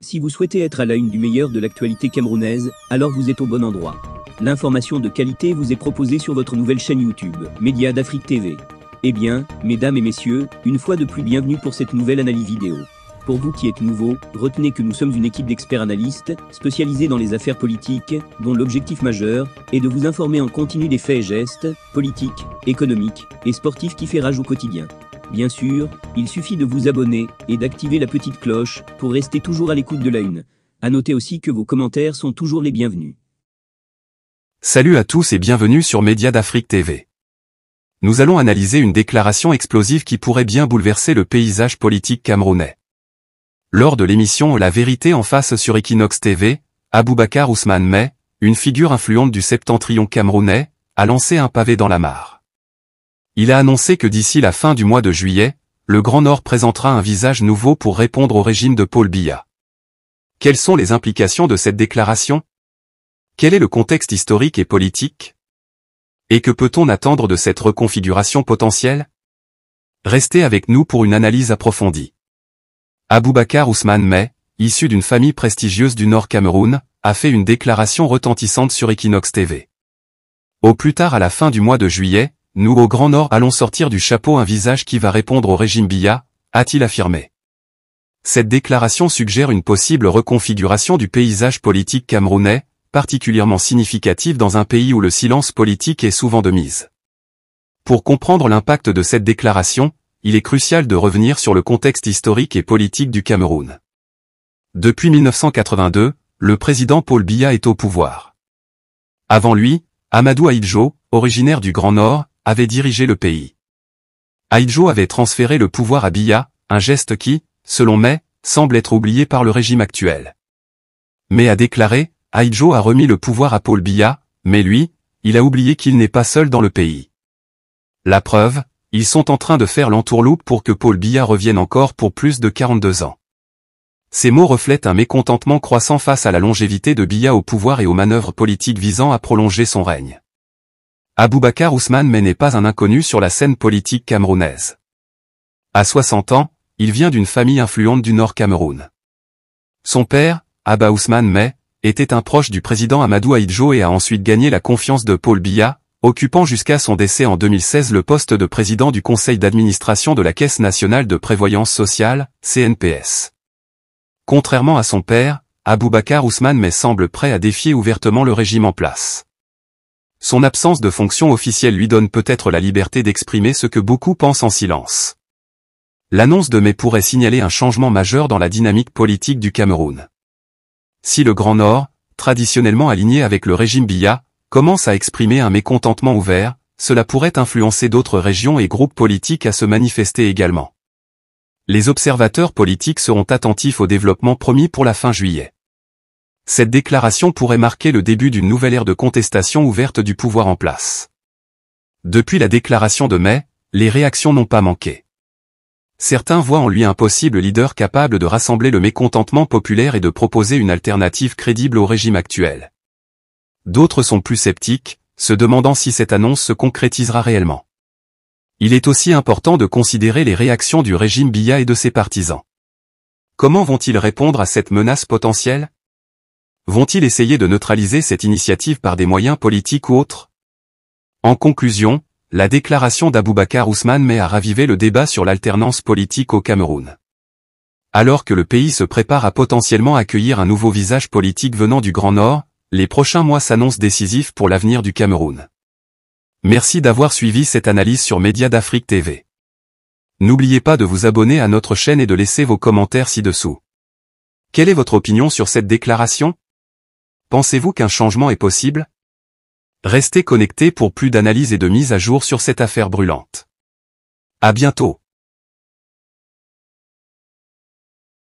Si vous souhaitez être à la une du meilleur de l'actualité camerounaise, alors vous êtes au bon endroit. L'information de qualité vous est proposée sur votre nouvelle chaîne YouTube, Média d'Afrique TV. Eh bien, mesdames et messieurs, une fois de plus bienvenue pour cette nouvelle analyse vidéo. Pour vous qui êtes nouveaux, retenez que nous sommes une équipe d'experts analystes, spécialisés dans les affaires politiques, dont l'objectif majeur est de vous informer en continu des faits et gestes, politiques, économiques et sportifs qui fait rage au quotidien. Bien sûr, il suffit de vous abonner et d'activer la petite cloche pour rester toujours à l'écoute de la une. À noter aussi que vos commentaires sont toujours les bienvenus. Salut à tous et bienvenue sur Média d'Afrique TV. Nous allons analyser une déclaration explosive qui pourrait bien bouleverser le paysage politique camerounais. Lors de l'émission La Vérité en face sur Equinox TV, Aboubacar Ousmane May, une figure influente du septentrion camerounais, a lancé un pavé dans la mare. Il a annoncé que d'ici la fin du mois de juillet, le Grand Nord présentera un visage nouveau pour répondre au régime de Paul Biya. Quelles sont les implications de cette déclaration? Quel est le contexte historique et politique? Et que peut-on attendre de cette reconfiguration potentielle? Restez avec nous pour une analyse approfondie. Aboubacar Ousmane May, issu d'une famille prestigieuse du Nord Cameroun, a fait une déclaration retentissante sur Equinox TV. Au plus tard à la fin du mois de juillet, nous au Grand Nord allons sortir du chapeau un visage qui va répondre au régime Biya, a-t-il affirmé. Cette déclaration suggère une possible reconfiguration du paysage politique camerounais, particulièrement significative dans un pays où le silence politique est souvent de mise. Pour comprendre l'impact de cette déclaration, il est crucial de revenir sur le contexte historique et politique du Cameroun. Depuis 1982, le président Paul Biya est au pouvoir. Avant lui, Amadou Ahidjo, originaire du Grand Nord, avait dirigé le pays. Ahidjo avait transféré le pouvoir à Biya, un geste qui, selon May, semble être oublié par le régime actuel. May a déclaré, Ahidjo a remis le pouvoir à Paul Biya, mais lui, il a oublié qu'il n'est pas seul dans le pays. La preuve, ils sont en train de faire l'entourloupe pour que Paul Biya revienne encore pour plus de 42 ans. Ces mots reflètent un mécontentement croissant face à la longévité de Biya au pouvoir et aux manœuvres politiques visant à prolonger son règne. Aboubacar Ousmane May n'est pas un inconnu sur la scène politique camerounaise. À 60 ans, il vient d'une famille influente du Nord Cameroun. Son père, Abba Ousmane May, était un proche du président Amadou Ahidjo et a ensuite gagné la confiance de Paul Biya, occupant jusqu'à son décès en 2016 le poste de président du conseil d'administration de la Caisse nationale de prévoyance sociale, CNPS. Contrairement à son père, Aboubacar Ousmane May semble prêt à défier ouvertement le régime en place. Son absence de fonction officielle lui donne peut-être la liberté d'exprimer ce que beaucoup pensent en silence. L'annonce de May pourrait signaler un changement majeur dans la dynamique politique du Cameroun. Si le Grand Nord, traditionnellement aligné avec le régime Biya, commence à exprimer un mécontentement ouvert, cela pourrait influencer d'autres régions et groupes politiques à se manifester également. Les observateurs politiques seront attentifs au développement promis pour la fin juillet. Cette déclaration pourrait marquer le début d'une nouvelle ère de contestation ouverte du pouvoir en place. Depuis la déclaration de May, les réactions n'ont pas manqué. Certains voient en lui un possible leader capable de rassembler le mécontentement populaire et de proposer une alternative crédible au régime actuel. D'autres sont plus sceptiques, se demandant si cette annonce se concrétisera réellement. Il est aussi important de considérer les réactions du régime Biya et de ses partisans. Comment vont-ils répondre à cette menace potentielle? Vont-ils essayer de neutraliser cette initiative par des moyens politiques ou autres? En conclusion, la déclaration d'Aboubacar Ousmane May a ravivé le débat sur l'alternance politique au Cameroun. Alors que le pays se prépare à potentiellement accueillir un nouveau visage politique venant du Grand Nord, les prochains mois s'annoncent décisifs pour l'avenir du Cameroun. Merci d'avoir suivi cette analyse sur Média d'Afrique TV. N'oubliez pas de vous abonner à notre chaîne et de laisser vos commentaires ci-dessous. Quelle est votre opinion sur cette déclaration? Pensez-vous qu'un changement est possible? Restez connectés pour plus d'analyses et de mises à jour sur cette affaire brûlante. À bientôt.